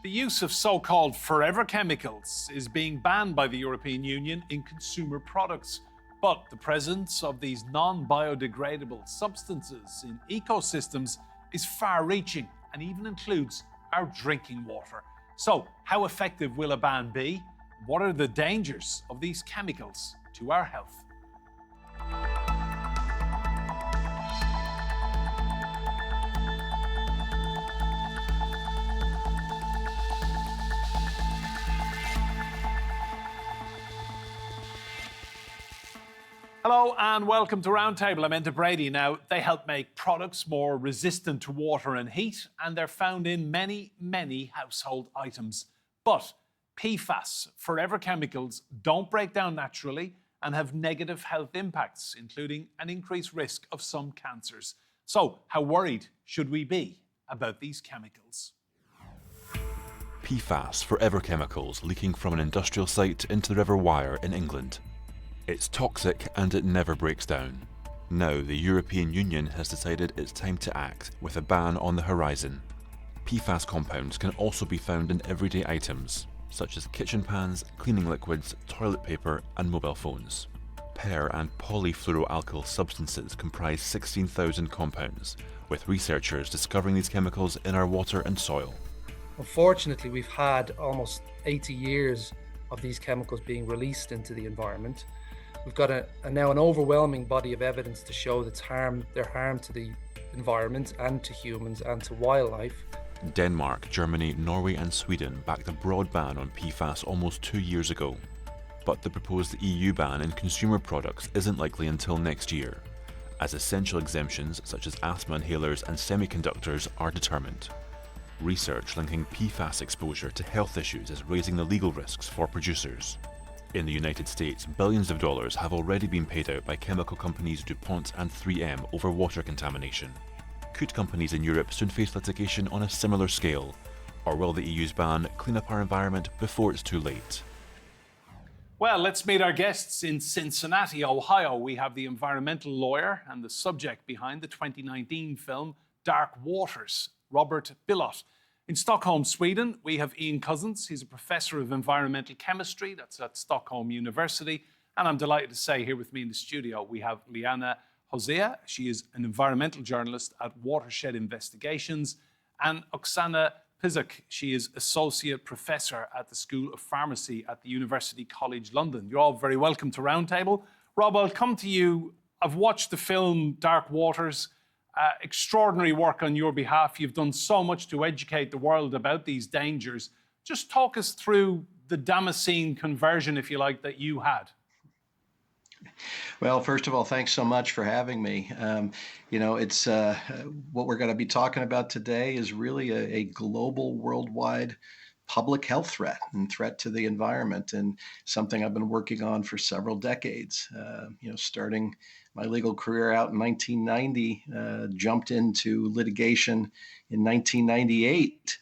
The use of so-called forever chemicals is being banned by the European Union in consumer products. But the presence of these non-biodegradable substances in ecosystems is far-reaching and even includes our drinking water. So, how effective will a ban be? What are the dangers of these chemicals to our health? Hello and welcome to Roundtable. I'm Enda Brady. Now, they help make products more resistant to water and heat, and they're found in many, many household items. But PFAS, forever chemicals, don't break down naturally and have negative health impacts, including an increased risk of some cancers. So, how worried should we be about these chemicals? PFAS, forever chemicals, leaking from an industrial site into the River Wyre in England. It's toxic and it never breaks down. Now the European Union has decided it's time to act, with a ban on the horizon. PFAS compounds can also be found in everyday items, such as kitchen pans, cleaning liquids, toilet paper and mobile phones. Per and polyfluoroalkyl substances comprise 16,000 compounds, with researchers discovering these chemicals in our water and soil. Unfortunately, we've had almost 80 years of these chemicals being released into the environment. We've got now an overwhelming body of evidence to show their harm to the environment and to humans and to wildlife. Denmark, Germany, Norway and Sweden backed a broad ban on PFAS almost 2 years ago. But the proposed EU ban in consumer products isn't likely until next year, as essential exemptions such as asthma inhalers and semiconductors are determined. Research linking PFAS exposure to health issues is raising the legal risks for producers. In the United States, billions of dollars have already been paid out by chemical companies DuPont and 3M over water contamination. Could companies in Europe soon face litigation on a similar scale? Or will the EU's ban clean up our environment before it's too late? Well, let's meet our guests in Cincinnati, Ohio. We have the environmental lawyer and the subject behind the 2019 film Dark Waters, Robert Bilott. In Stockholm, Sweden, we have Ian Cousins. He's a professor of environmental chemistry. That's at Stockholm University. And I'm delighted to say here with me in the studio, we have Leana, Hosea. She is an environmental journalist at Watershed Investigations. And Oksana, Pyzik. She is associate professor at the School of Pharmacy at the University College London. You're all very welcome to Roundtable. Rob, I'll come to you. I've watched the film Dark Waters. Extraordinary work on your behalf. You've done so much to educate the world about these dangers. Just talk us through the Damascene conversion, if you like, that you had. Well, first of all, thanks so much for having me. It's what we're going to be talking about today is really a global, worldwide public health threat and threat to the environment, and something I've been working on for several decades. Starting my legal career out in 1990, jumped into litigation in 1998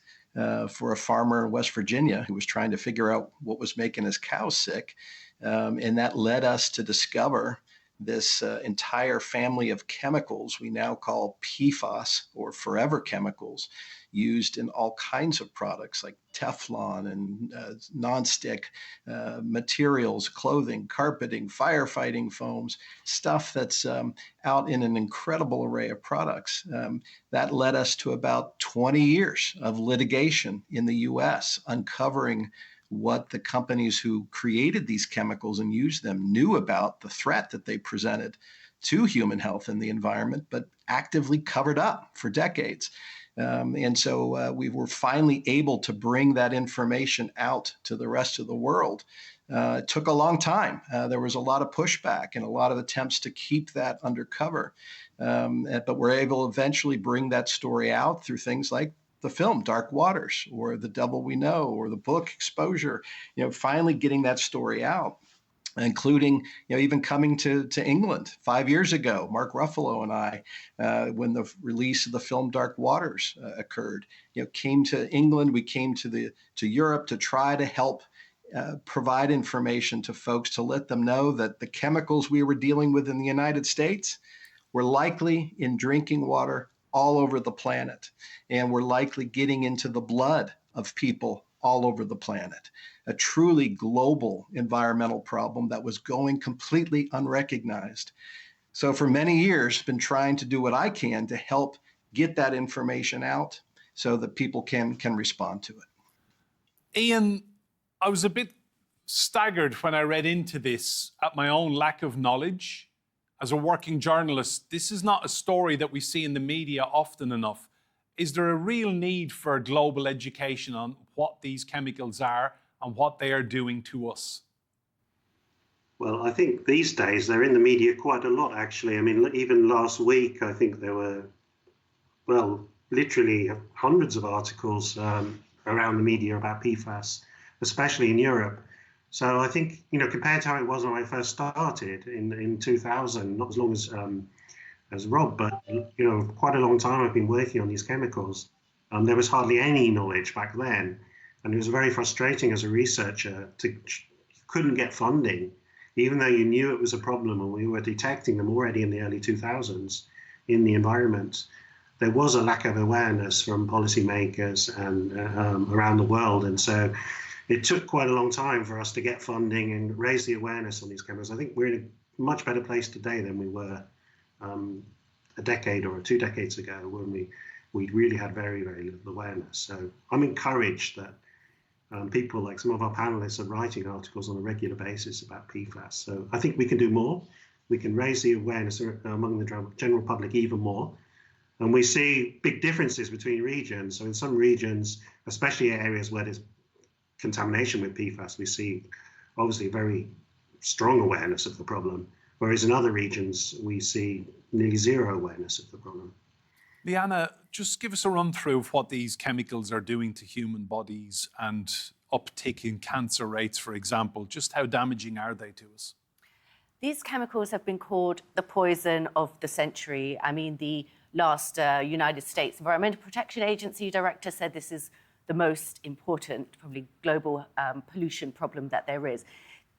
for a farmer in West Virginia who was trying to figure out what was making his cows sick. And that led us to discover this entire family of chemicals we now call PFAS, or forever chemicals, used in all kinds of products like Teflon and nonstick materials, clothing, carpeting, firefighting foams, stuff that's out in an incredible array of products. That led us to about 20 years of litigation in the US, uncovering what the companies who created these chemicals and used them knew about the threat that they presented to human health and the environment, but actively covered up for decades. And so we were finally able to bring that information out to the rest of the world. It took a long time. There was a lot of pushback and a lot of attempts to keep that undercover. But we're able to eventually bring that story out through things like the film Dark Waters, or The Devil We Know, or the book Exposure, finally getting that story out, including, even coming to England 5 years ago. Mark Ruffalo and I, when the release of the film Dark Waters occurred, came to England. We came to Europe to try to help provide information to folks to let them know that the chemicals we were dealing with in the United States were likely in drinking water all over the planet, and were likely getting into the blood of people all over the planet. A truly global environmental problem that was going completely unrecognized. So for many years, been trying to do what I can to help get that information out so that people can respond to it. Ian, I was a bit staggered when I read into this at my own lack of knowledge. As a working journalist, this is not a story that we see in the media often enough. Is there a real need for global education on what these chemicals are and what they are doing to us? Well, I think these days they're in the media quite a lot, actually. I mean, even last week, I think there were, well, literally hundreds of articles around the media about PFAS, especially in Europe. So I think, compared to how it was when I first started in 2000, not as long as Rob, but, quite a long time I've been working on these chemicals. There was hardly any knowledge back then. And it was very frustrating as a researcher couldn't get funding, even though you knew it was a problem and we were detecting them already in the early 2000s in the environment. There was a lack of awareness from policymakers and around the world. And so it took quite a long time for us to get funding and raise the awareness on these chemicals. I think we're in a much better place today than we were a decade or 2 decades ago when we really had very, very little awareness. So I'm encouraged that people like some of our panelists are writing articles on a regular basis about PFAS. So I think we can do more. We can raise the awareness among the general public even more. And we see big differences between regions. So in some regions, especially areas where there's contamination with PFAS, we see obviously very strong awareness of the problem. Whereas in other regions, we see nearly zero awareness of the problem. Leana, just give us a run through of what these chemicals are doing to human bodies and uptick in cancer rates, for example. Just how damaging are they to us? These chemicals have been called the poison of the century. I mean, the last United States Environmental Protection Agency director said this is the most important, probably global pollution problem that there is.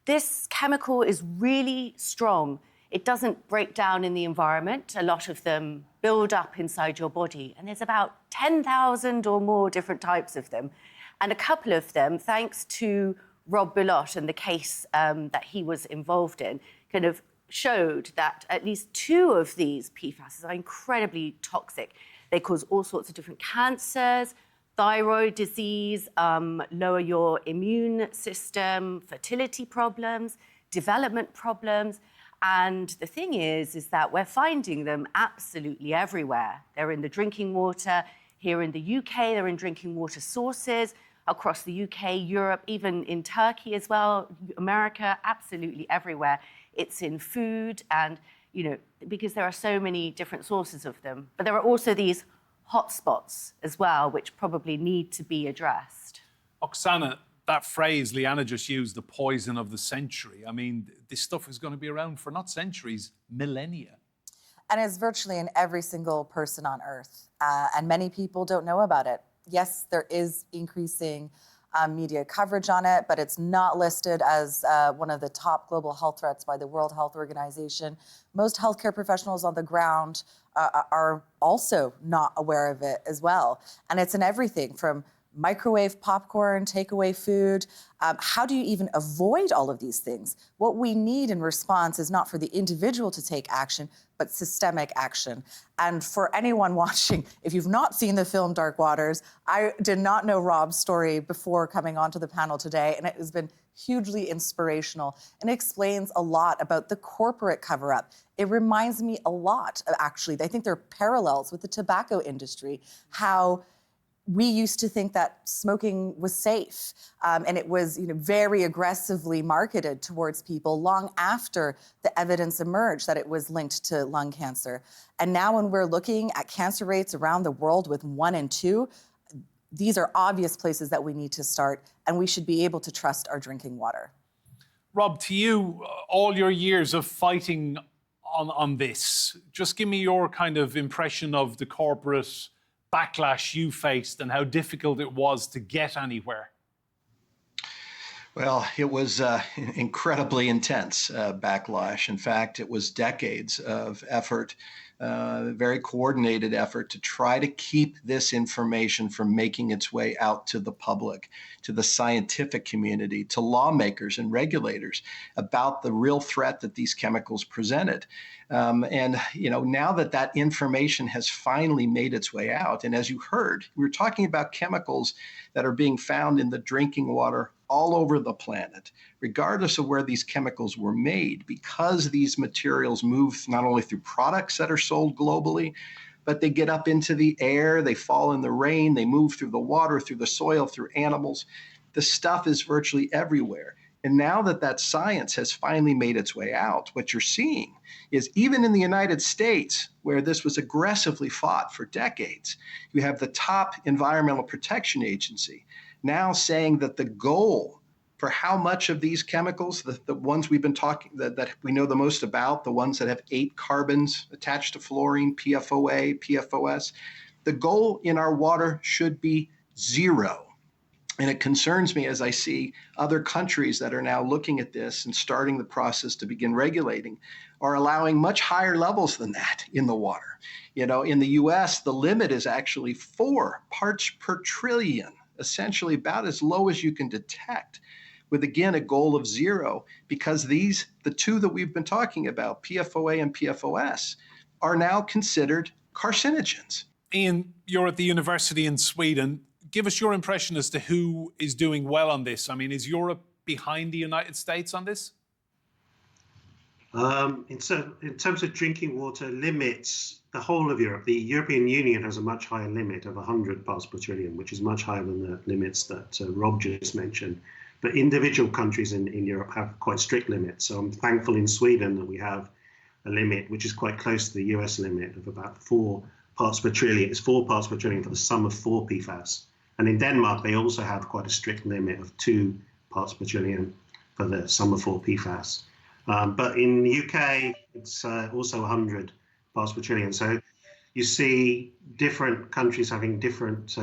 This chemical is really strong. It doesn't break down in the environment. A lot of them build up inside your body. And there's about 10,000 or more different types of them. And a couple of them, thanks to Rob Bilott and the case that he was involved in, kind of showed that at least 2 of these PFAS are incredibly toxic. They cause all sorts of different cancers, thyroid disease, lower your immune system, fertility problems, development problems. And the thing is that we're finding them absolutely everywhere. They're in the drinking water. Here in the UK, they're in drinking water sources, across the UK, Europe, even in Turkey as well, America, absolutely everywhere. It's in food and, because there are so many different sources of them. But there are also these hotspots as well, which probably need to be addressed. Oksana, that phrase Leana just used, the poison of the century. I mean, this stuff is going to be around for not centuries, millennia. And it's virtually in every single person on Earth. And many people don't know about it. Yes, there is increasing media coverage on it, but it's not listed as one of the top global health threats by the World Health Organization. Most healthcare professionals on the ground are also not aware of it as well. And it's in everything from microwave popcorn, takeaway food. How do you even avoid all of these things? What we need in response is not for the individual to take action, but systemic action. And for anyone watching, if you've not seen the film Dark Waters, I did not know Rob's story before coming onto the panel today, and it has been hugely inspirational and explains a lot about the corporate cover-up. It reminds me a lot, actually, I think there are parallels with the tobacco industry, how we used to think that smoking was safe, and it was very aggressively marketed towards people long after the evidence emerged that it was linked to lung cancer. And now when we're looking at cancer rates around the world with 1 and 2, these are obvious places that we need to start, and we should be able to trust our drinking water. Rob, to you, all your years of fighting on this, just give me your kind of impression of the corporate backlash you faced and how difficult it was to get anywhere. Well, it was incredibly intense backlash. In fact, it was decades of effort very coordinated effort to try to keep this information from making its way out to the public, to the scientific community, to lawmakers and regulators about the real threat that these chemicals presented. And now that information has finally made its way out, and as you heard, we're talking about chemicals that are being found in the drinking water all over the planet, regardless of where these chemicals were made, because these materials move not only through products that are sold globally, but they get up into the air, they fall in the rain, they move through the water, through the soil, through animals. The stuff is virtually everywhere. And now that science has finally made its way out, what you're seeing is even in the United States, where this was aggressively fought for decades, you have the top environmental protection agency now saying that the goal for how much of these chemicals, the ones we've been talking, that we know the most about, the ones that have 8 carbons attached to fluorine, PFOA, PFOS, the goal in our water should be 0. And it concerns me as I see other countries that are now looking at this and starting the process to begin regulating are allowing much higher levels than that in the water. In the US, the limit is actually 4 parts per trillion, essentially about as low as you can detect, with again a goal of 0, because the two that we've been talking about, PFOA and PFOS, are now considered carcinogens. Ian, you're at the university in Sweden. Give us your impression as to who is doing well on this. I mean, is Europe behind the United States on this? In terms of drinking water limits, the whole of Europe, the European Union has a much higher limit of 100 parts per trillion, which is much higher than the limits that Rob just mentioned. But individual countries in Europe have quite strict limits. So I'm thankful in Sweden that we have a limit which is quite close to the US limit of about 4 parts per trillion. It's 4 parts per trillion for the sum of 4 PFAS. And in Denmark, they also have quite a strict limit of 2 parts per trillion for the sum of 4 PFAS. But in the UK, it's also 100 parts per trillion. So you see different countries having different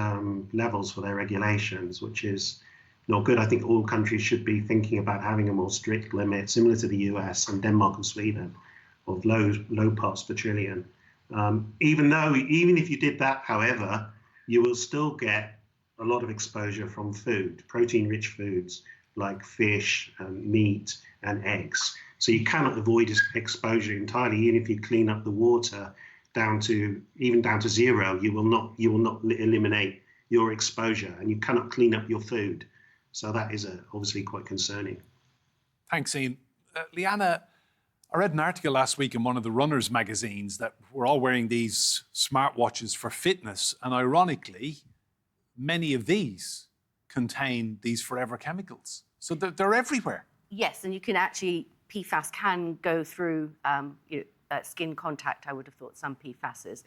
levels for their regulations, which is not good. I think all countries should be thinking about having a more strict limit, similar to the US and Denmark and Sweden, of low parts per trillion. Even if you did that, however, you will still get a lot of exposure from food, protein-rich foods like fish, meat, and eggs. So you cannot avoid exposure entirely. Even if you clean up the water down to 0, you will not eliminate your exposure, and you cannot clean up your food. So that is obviously quite concerning. Thanks, Ian. Leana, I read an article last week in one of the runners magazines that we're all wearing these smartwatches for fitness, and ironically, many of these contain these forever chemicals. So they're everywhere. Yes, and you can actually, PFAS can go through skin contact, I would have thought, some PFASs.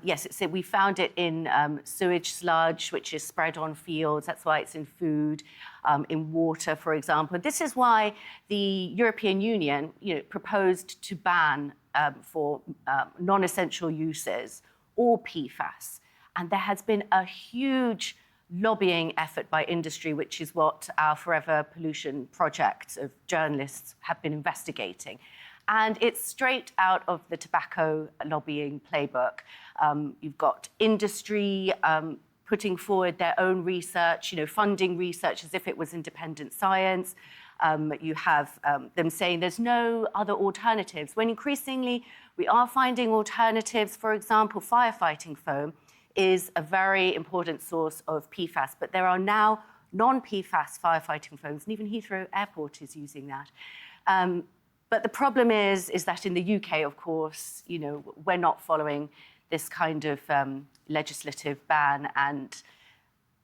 Yes, we found it in sewage sludge, which is spread on fields. That's why it's in food, in water, for example. This is why the European Union proposed to ban for non-essential uses all PFAS. And there has been a huge lobbying effort by industry, which is what our Forever Pollution project of journalists have been investigating. And it's straight out of the tobacco lobbying playbook. You've got industry putting forward their own research, funding research as if it was independent science. You have them saying there's no other alternatives, when increasingly we are finding alternatives. For example, firefighting foam is a very important source of PFAS, but there are now non-PFAS firefighting foams, and even Heathrow Airport is using that. But the problem is that in the UK, of course, we're not following this kind of legislative ban. And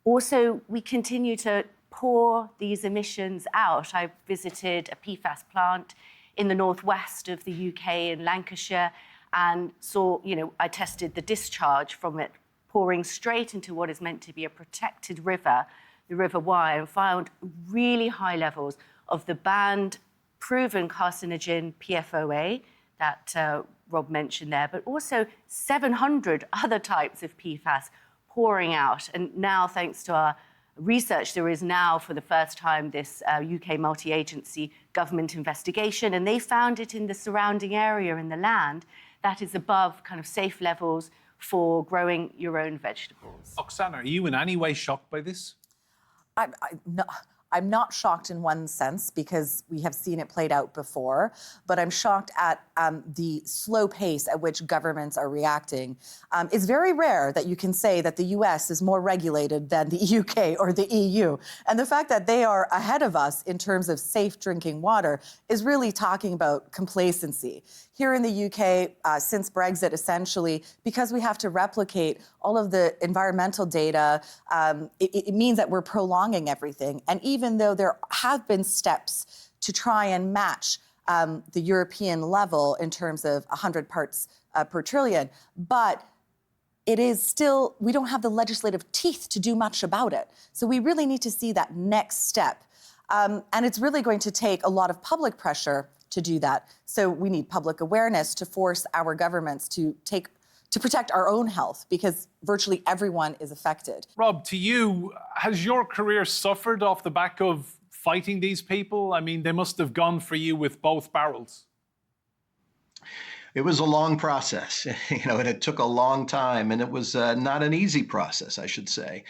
also, we continue to pour these emissions out. I visited a PFAS plant in the northwest of the UK in Lancashire and saw, I tested the discharge from it pouring straight into what is meant to be a protected river, the River Wye, and found really high levels of the banned proven carcinogen PFOA that Rob mentioned there, but also 700 other types of PFAS pouring out. And now, thanks to our research, there is now, for the first time, this UK multi-agency government investigation, and they found it in the surrounding area in the land that is above kind of safe levels for growing your own vegetables. Oksana, are you in any way shocked by this? I'm not shocked in one sense because we have seen it played out before, but I'm shocked at the slow pace at which governments are reacting. It's very rare that you can say that the US is more regulated than the UK or the EU. And the fact that they are ahead of us in terms of safe drinking water is really talking about complacency. Here in the UK, since Brexit, essentially, because we have to replicate all of the environmental data, it means that we're prolonging everything. And even though there have been steps to try and match the European level in terms of 100 parts per trillion, but it is still, we don't have the legislative teeth to do much about it. So we really need to see that next step. And it's really going to take a lot of public pressure to do that. So we need public awareness to force our governments to protect our own health, because virtually everyone is affected. Rob, to you, has your career suffered off the back of fighting these people? I mean, they must have gone for you with both barrels. It was a long process, and it took a long time, and it was not an easy process, I should say,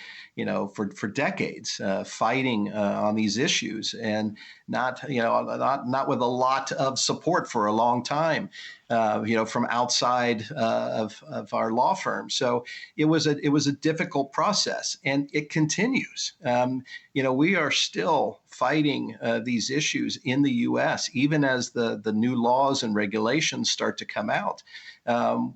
for decades, fighting on these issues, and not with a lot of support for a long time, from outside of our law firm. So it was a difficult process, and it continues. We are still fighting these issues in the U.S., even as the new laws and regulations start to come out.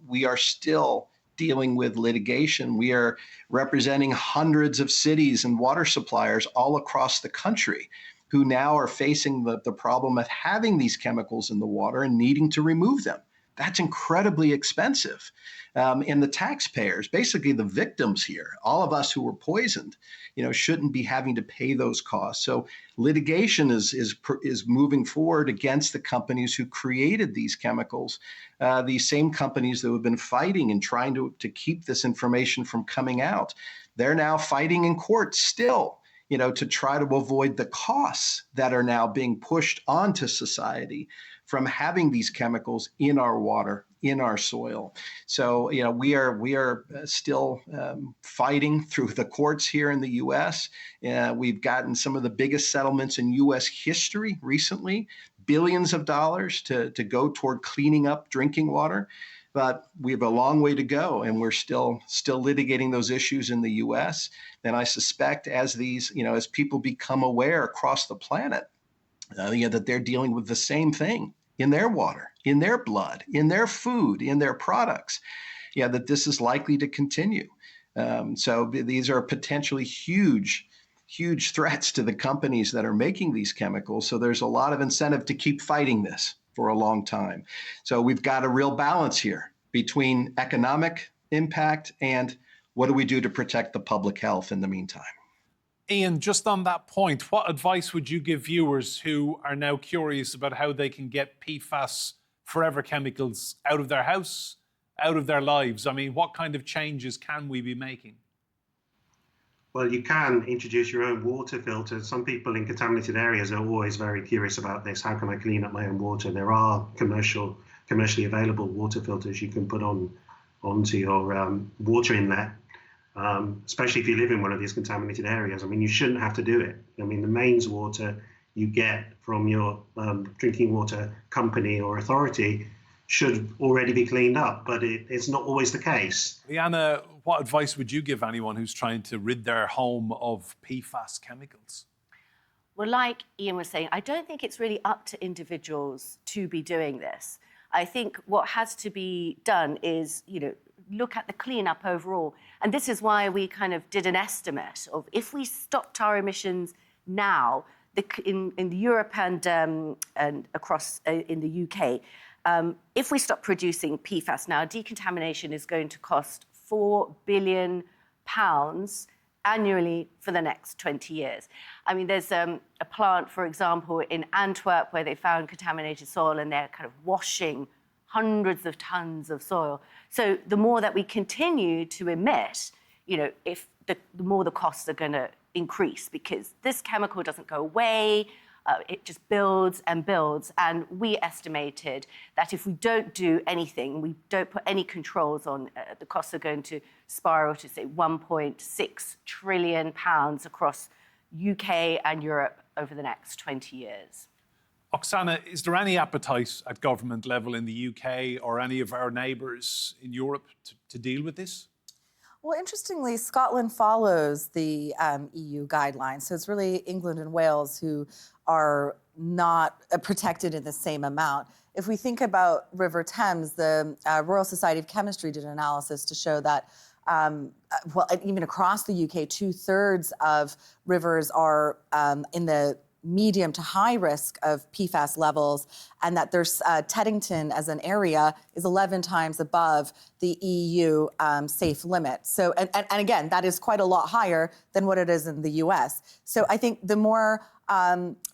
We are still dealing with litigation. We are representing hundreds of cities and water suppliers all across the country who now are facing the problem of having these chemicals in the water and needing to remove them. That's incredibly expensive. And the taxpayers, basically the victims here, all of us who were poisoned, shouldn't be having to pay those costs. So litigation is moving forward against the companies who created these chemicals, these same companies that have been fighting and trying to keep this information from coming out. They're now fighting in court still, to try to avoid the costs that are now being pushed onto society from having these chemicals in our water, in our soil. So, we are still fighting through the courts here in the U.S. We've gotten some of the biggest settlements in U.S. history recently, billions of dollars to go toward cleaning up drinking water. But we have a long way to go, and we're still litigating those issues in the U.S. And I suspect as as people become aware across the planet, that they're dealing with the same thing in their water, in their blood, in their food, in their products, that this is likely to continue. So these are potentially huge threats to the companies that are making these chemicals. So there's a lot of incentive to keep fighting this for a long time. So we've got a real balance here between economic impact and what do we do to protect the public health in the meantime. Ian, just on that point, what advice would you give viewers who are now curious about how they can get PFAS forever chemicals out of their house, out of their lives? I mean, what kind of changes can we be making? Well, you can introduce your own water filter. Some people in contaminated areas are always very curious about this. How can I clean up my own water? There are commercially available water filters you can put onto your water inlet. Especially if you live in one of these contaminated areas. I mean, you shouldn't have to do it. I mean, the mains water you get from your drinking water company or authority should already be cleaned up, but it's not always the case. Leana, what advice would you give anyone who's trying to rid their home of PFAS chemicals? Well, like Ian was saying, I don't think it's really up to individuals to be doing this. I think what has to be done is, look at the cleanup overall. And this is why we kind of did an estimate of if we stopped our emissions now, in Europe and across in the UK, if we stop producing PFAS now, decontamination is going to cost £4 billion annually for the next 20 years. I mean, there's a plant, for example, in Antwerp where they found contaminated soil and they're kind of washing hundreds of tons of soil. So the more that we continue to emit, if the more the costs are going to increase, because this chemical doesn't go away. it just builds and builds. And we estimated that if we don't do anything, we don't put any controls on, the costs are going to spiral to, say, £1.6 trillion across UK and Europe over the next 20 years. Oksana, is there any appetite at government level in the UK or any of our neighbours in Europe to deal with this? Well, interestingly, Scotland follows the EU guidelines. So it's really England and Wales who are not protected in the same amount. If we think about River Thames, the Royal Society of Chemistry did an analysis to show that even across the UK, 2/3 of rivers are in the medium to high risk of PFAS levels, and that there's Teddington as an area is 11 times above the EU safe limit. So, and again, that is quite a lot higher than what it is in the US. So I think the more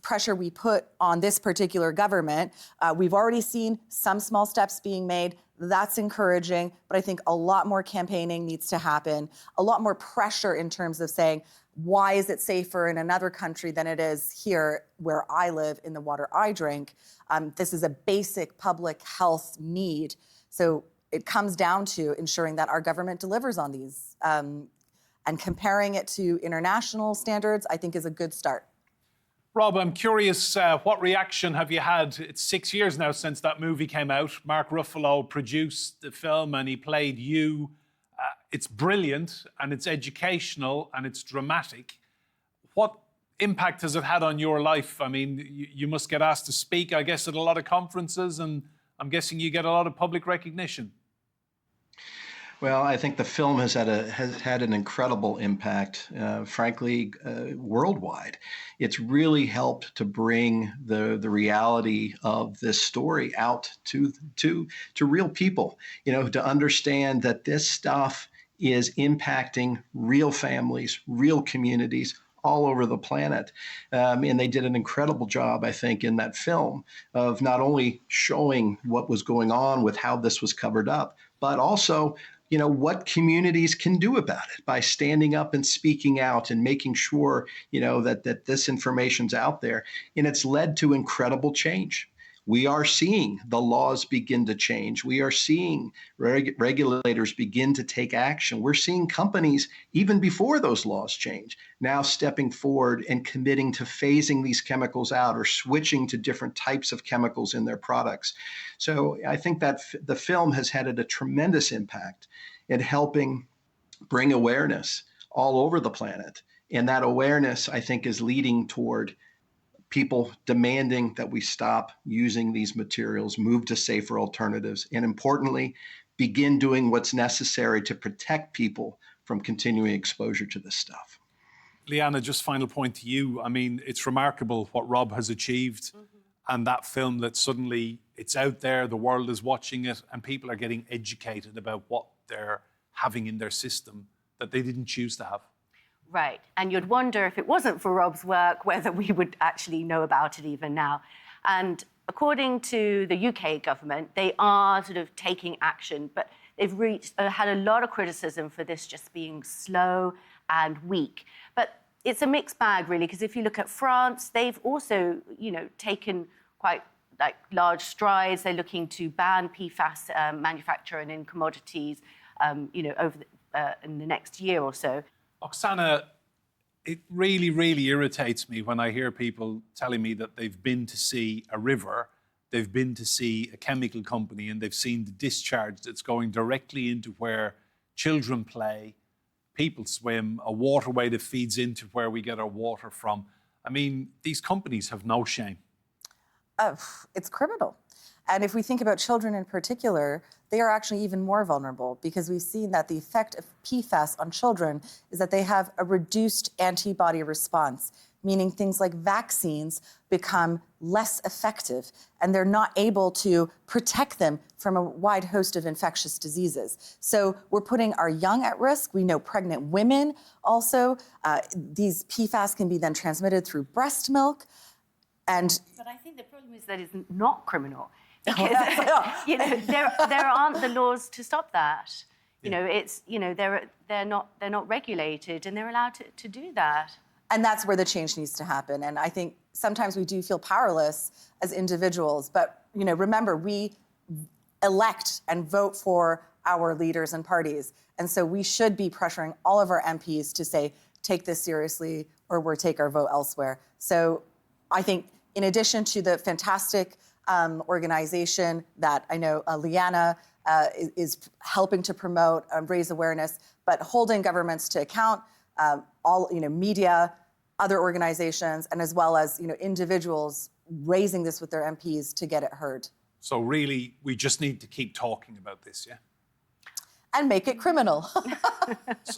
pressure we put on this particular government, we've already seen some small steps being made. That's encouraging, but I think a lot more campaigning needs to happen, a lot more pressure in terms of saying, why is it safer in another country than it is here where I live in the water I drink? This is a basic public health need. So it comes down to ensuring that our government delivers on these. And comparing it to international standards, I think is a good start. Rob, I'm curious, what reaction have you had? It's 6 years now since that movie came out. Mark Ruffalo produced the film and he played you. It's brilliant and it's educational and it's dramatic. What impact has it had on your life? I mean, you must get asked to speak, I guess, at a lot of conferences, and I'm guessing you get a lot of public recognition. Well, I think the film has had an incredible impact, frankly, worldwide. It's really helped to bring the reality of this story out to real people, to understand that this stuff is impacting real families, real communities all over the planet. And they did an incredible job, I think, in that film of not only showing what was going on with how this was covered up, but also what communities can do about it by standing up and speaking out and making sure, that this information's out there. And it's led to incredible change. We are seeing the laws begin to change. We are seeing regulators begin to take action. We're seeing companies, even before those laws change, now stepping forward and committing to phasing these chemicals out or switching to different types of chemicals in their products. So I think that the film has had a tremendous impact in helping bring awareness all over the planet. And that awareness, I think, is leading toward people demanding that we stop using these materials, move to safer alternatives, and importantly, begin doing what's necessary to protect people from continuing exposure to this stuff. Leana, just final point to you. I mean, it's remarkable what Rob has achieved and that film that suddenly it's out there, the world is watching it, and people are getting educated about what they're having in their system that they didn't choose to have. Right, and you'd wonder if it wasn't for Rob's work, whether we would actually know about it even now. And according to the UK government, they are sort of taking action, but they've had a lot of criticism for this just being slow and weak. But it's a mixed bag, really, because if you look at France, they've also, taken quite large strides. They're looking to ban PFAS manufacturing in commodities, over in the next year or so. Oksana, it really, really irritates me when I hear people telling me that they've been to see a river, they've been to see a chemical company, and they've seen the discharge that's going directly into where children play, people swim, a waterway that feeds into where we get our water from. I mean, these companies have no shame. It's criminal. And if we think about children in particular, they are actually even more vulnerable because we've seen that the effect of PFAS on children is that they have a reduced antibody response, meaning things like vaccines become less effective and they're not able to protect them from a wide host of infectious diseases. So we're putting our young at risk. We know pregnant women also. These PFAS can be then transmitted through breast milk. But I think the problem is that it's not criminal. Because there aren't the laws to stop that. They're not regulated and they're allowed to do that. And that's where the change needs to happen. And I think sometimes we do feel powerless as individuals. But, remember, we elect and vote for our leaders and parties. And so we should be pressuring all of our MPs to say, take this seriously, or we'll take our vote elsewhere. So I think in addition to the fantastic organization that I know Leana is helping to promote, raise awareness, but holding governments to account, all media, other organizations, and as well as individuals raising this with their MPs to get it heard. So really, we just need to keep talking about this, yeah? And make it criminal.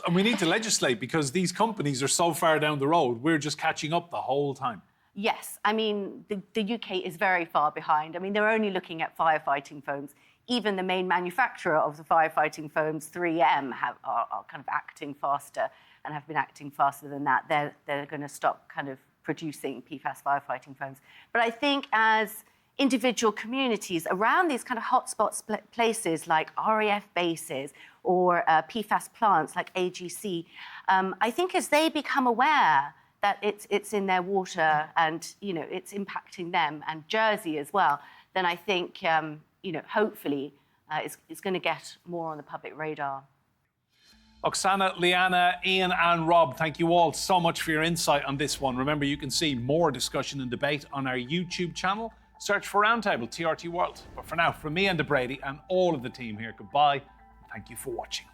And we need to legislate because these companies are so far down the road. We're just catching up the whole time. Yes, I mean, the UK is very far behind. I mean, they're only looking at firefighting foams. Even the main manufacturer of the firefighting foams, 3M, are kind of acting faster and have been acting faster than that. They're going to stop kind of producing PFAS firefighting foams. But I think as individual communities around these kind of hotspot places like RAF bases or PFAS plants like AGC, I think as they become aware that it's in their water and, it's impacting them, and Jersey as well, then I think, hopefully it's going to get more on the public radar. Oksana, Leana, Ian and Rob, thank you all so much for your insight on this one. Remember, you can see more discussion and debate on our YouTube channel. Search for Roundtable, TRT World. But for now, from me, Enda Brady, and all of the team here, goodbye. Thank you for watching.